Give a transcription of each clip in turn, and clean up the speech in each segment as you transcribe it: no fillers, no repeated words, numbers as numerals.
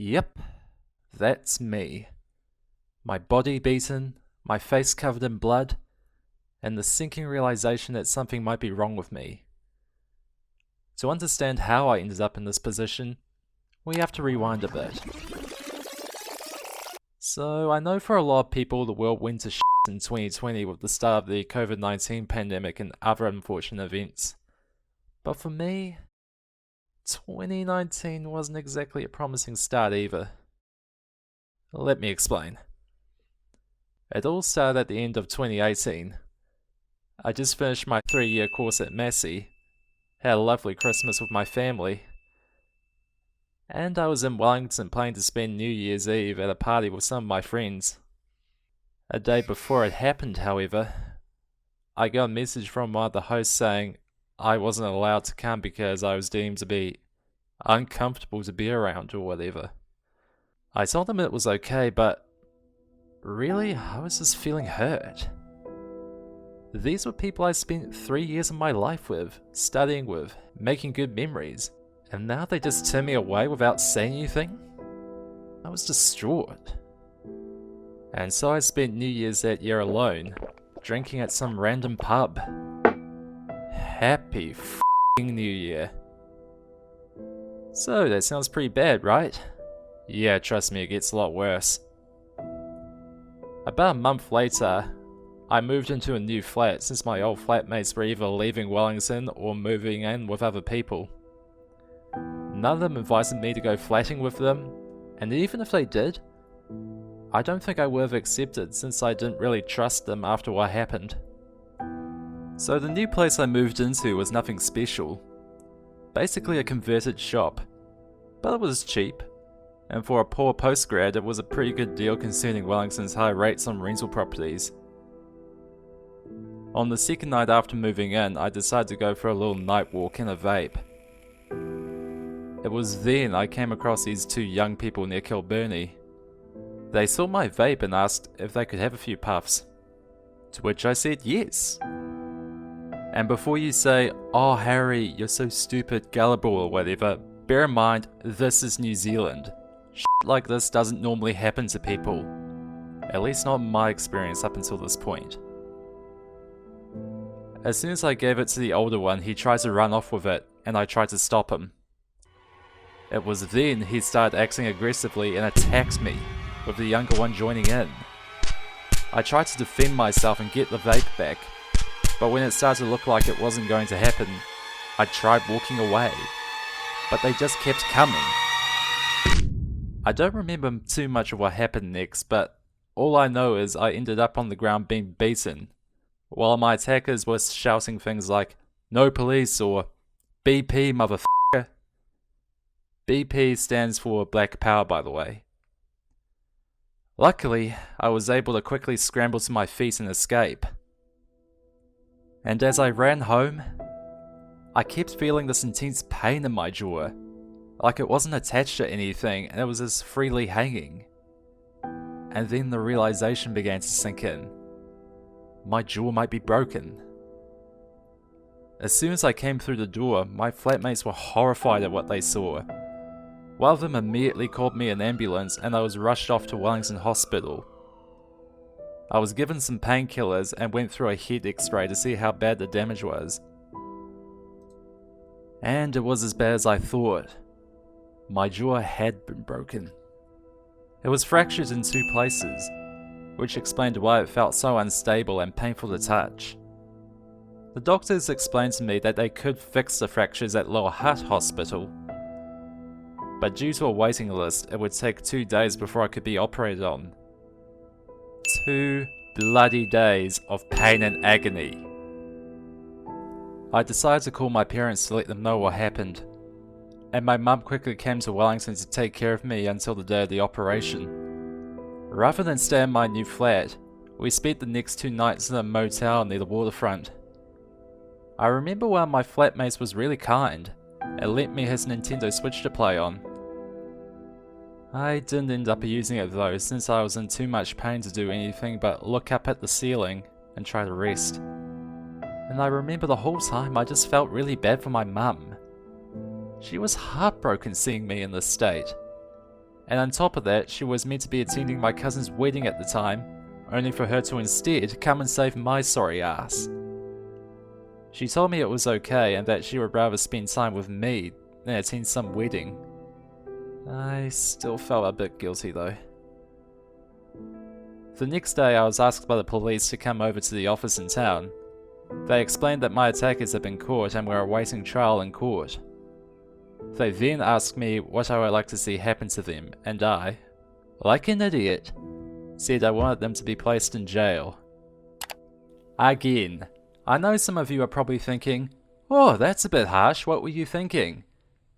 Yep, that's me. My body beaten, my face covered in blood, and the sinking realization that something might be wrong with me. To understand how I ended up in this position, we have to rewind a bit. So I know for a lot of people the world went to shit in 2020 with the start of the COVID-19 pandemic and other unfortunate events. But for me, 2019 wasn't exactly a promising start either. Let me explain. It all started at the end of 2018. I just finished my 3-year course at Massey, had a lovely Christmas with my family, and I was in Wellington planning to spend New Year's Eve at a party with some of my friends. A day before it happened, however, I got a message from one of the hosts saying I wasn't allowed to come because I was deemed to be uncomfortable to be around or whatever. I told them it was okay, but really, I was just feeling hurt. These were people I spent 3 years of my life with, studying with, making good memories, and now they just turned me away without saying anything? I was distraught. And so I spent New Year's that year alone, drinking at some random pub. Happy f***ing New Year. So that sounds pretty bad, right? Yeah, trust me, it gets a lot worse. About a month later, I moved into a new flat since my old flatmates were either leaving Wellington or moving in with other people. None of them invited me to go flatting with them, and even if they did, I don't think I would have accepted since I didn't really trust them after what happened. So the new place I moved into was nothing special. Basically a converted shop, but it was cheap, and for a poor postgrad it was a pretty good deal considering Wellington's high rates on rental properties. On the second night after moving in, I decided to go for a little night walk and a vape. It was then I came across these two young people near Kilburnie. They saw my vape and asked if they could have a few puffs, to which I said yes. And before you say, "Oh Harry, you're so stupid, gullible," or whatever, bear in mind, this is New Zealand. Shit like this doesn't normally happen to people. At least not in my experience up until this point. As soon as I gave it to the older one, he tried to run off with it, and I tried to stop him. It was then he started acting aggressively and attacked me, with the younger one joining in. I tried to defend myself and get the vape back, but when it started to look like it wasn't going to happen, I tried walking away, but they just kept coming. I don't remember too much of what happened next, but all I know is I ended up on the ground being beaten, while my attackers were shouting things like, "No police," or "BP motherfucker." BP stands for Black Power, by the way. Luckily, I was able to quickly scramble to my feet and escape. And as I ran home, I kept feeling this intense pain in my jaw, like it wasn't attached to anything and it was just freely hanging. And then the realization began to sink in. My jaw might be broken. As soon as I came through the door, my flatmates were horrified at what they saw. One of them immediately called me an ambulance and I was rushed off to Wellington Hospital. I was given some painkillers and went through a head x-ray to see how bad the damage was. And it was as bad as I thought. My jaw had been broken. It was fractured in 2 places, which explained why it felt so unstable and painful to touch. The doctors explained to me that they could fix the fractures at Lower Hutt Hospital, but due to a waiting list, it would take 2 days before I could be operated on. 2 bloody days of pain and agony. I decided to call my parents to let them know what happened, and my mum quickly came to Wellington to take care of me until the day of the operation. Rather than stay in my new flat, we spent the next 2 nights in a motel near the waterfront. I remember one of my flatmates was really kind and lent me his Nintendo Switch to play on. I didn't end up using it though, since I was in too much pain to do anything but look up at the ceiling and try to rest. And I remember the whole time I just felt really bad for my mum. She was heartbroken seeing me in this state. And on top of that, she was meant to be attending my cousin's wedding at the time, only for her to instead come and save my sorry ass. She told me it was okay and that she would rather spend time with me than attend some wedding. I still felt a bit guilty though. The next day I was asked by the police to come over to the office in town. They explained that my attackers had been caught and were awaiting trial in court. They then asked me what I would like to see happen to them, and I, like an idiot, said I wanted them to be placed in jail. Again, I know some of you are probably thinking, oh, that's a bit harsh, what were you thinking?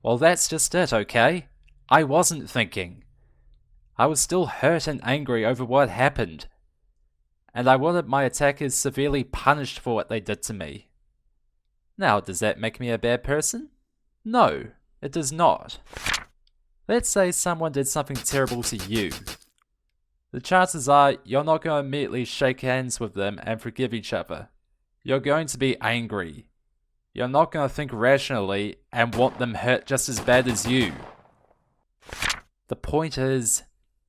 Well, that's just it, okay? I wasn't thinking. I was still hurt and angry over what happened. And I wanted my attackers severely punished for what they did to me. Now, does that make me a bad person? No, it does not. Let's say someone did something terrible to you. The chances are you're not going to immediately shake hands with them and forgive each other. You're going to be angry. You're not going to think rationally and want them hurt just as bad as you. The point is,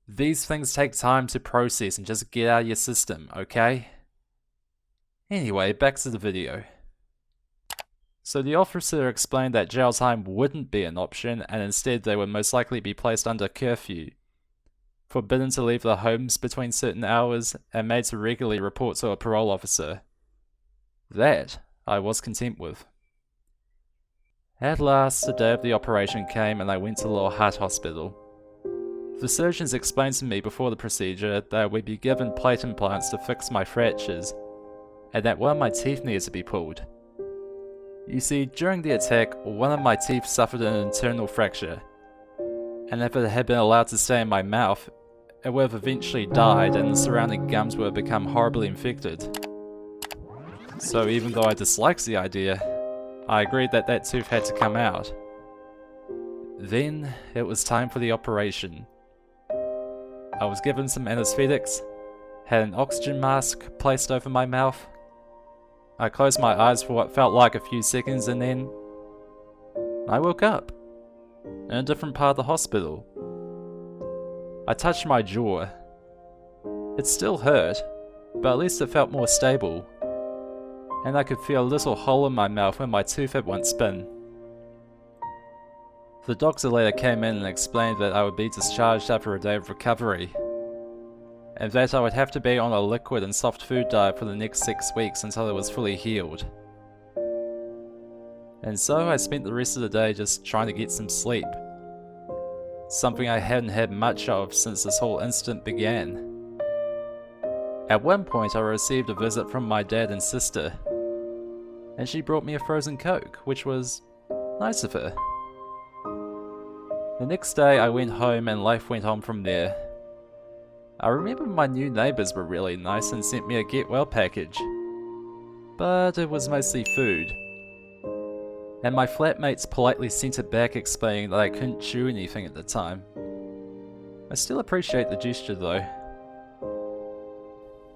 these things take time to process and just get out of your system, okay? Anyway, back to the video. So the officer explained that jail time wouldn't be an option and instead they would most likely be placed under curfew, forbidden to leave their homes between certain hours, and made to regularly report to a parole officer. That I was content with. At last, the day of the operation came and I went to the little heart hospital. The surgeons explained to me before the procedure that I would be given plate implants to fix my fractures, and that one of my teeth needed to be pulled. You see, during the attack, one of my teeth suffered an internal fracture, and if it had been allowed to stay in my mouth, it would have eventually died and the surrounding gums would have become horribly infected. So even though I disliked the idea, I agreed that that tooth had to come out. Then it was time for the operation. I was given some anesthetics, had an oxygen mask placed over my mouth. I closed my eyes for what felt like a few seconds and then I woke up in a different part of the hospital. I touched my jaw. It still hurt, but at least it felt more stable, and I could feel a little hole in my mouth where my tooth had once been. The doctor later came in and explained that I would be discharged after a day of recovery, and that I would have to be on a liquid and soft food diet for the next 6 weeks until I was fully healed. And so I spent the rest of the day just trying to get some sleep, something I hadn't had much of since this whole incident began. At one point I received a visit from my dad and sister, and she brought me a frozen Coke, which was nice of her. The next day I went home and life went on from there. I remember my new neighbours were really nice and sent me a get well package, but it was mostly food. And my flatmates politely sent it back explaining that I couldn't chew anything at the time. I still appreciate the gesture though.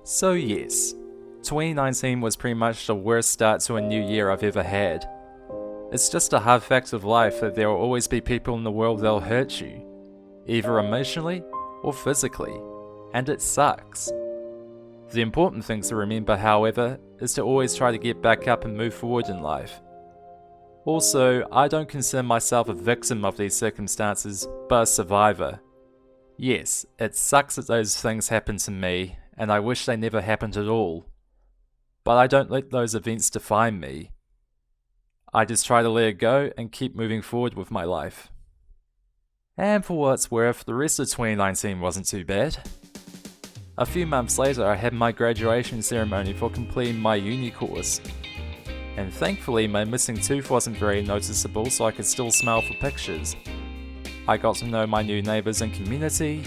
So yes, 2019 was pretty much the worst start to a new year I've ever had. It's just a hard fact of life that there will always be people in the world that'll hurt you, either emotionally or physically, and it sucks. The important thing to remember, however, is to always try to get back up and move forward in life. Also, I don't consider myself a victim of these circumstances, but a survivor. Yes, it sucks that those things happened to me, and I wish they never happened at all. But I don't let those events define me. I just try to let it go and keep moving forward with my life. And for what it's worth, the rest of 2019 wasn't too bad. A few months later, I had my graduation ceremony for completing my uni course. And thankfully, my missing tooth wasn't very noticeable, so I could still smile for pictures. I got to know my new neighbours and community,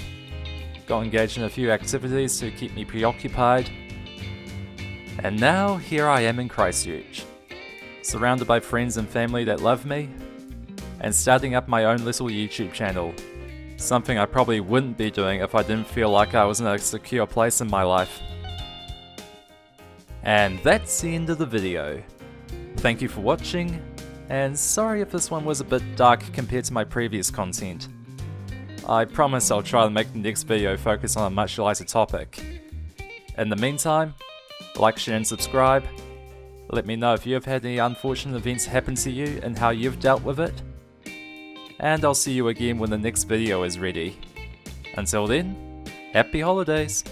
got engaged in a few activities to keep me preoccupied, and now here I am in Christchurch, surrounded by friends and family that love me, and starting up my own little YouTube channel, something I probably wouldn't be doing if I didn't feel like I was in a secure place in my life. And that's the end of the video. Thank you for watching, and sorry if this one was a bit dark compared to my previous content. I promise I'll try to make the next video focus on a much lighter topic. In the meantime, like, share and subscribe. Let me know if you have had any unfortunate events happen to you and how you've dealt with it. And I'll see you again when the next video is ready. Until then, happy holidays!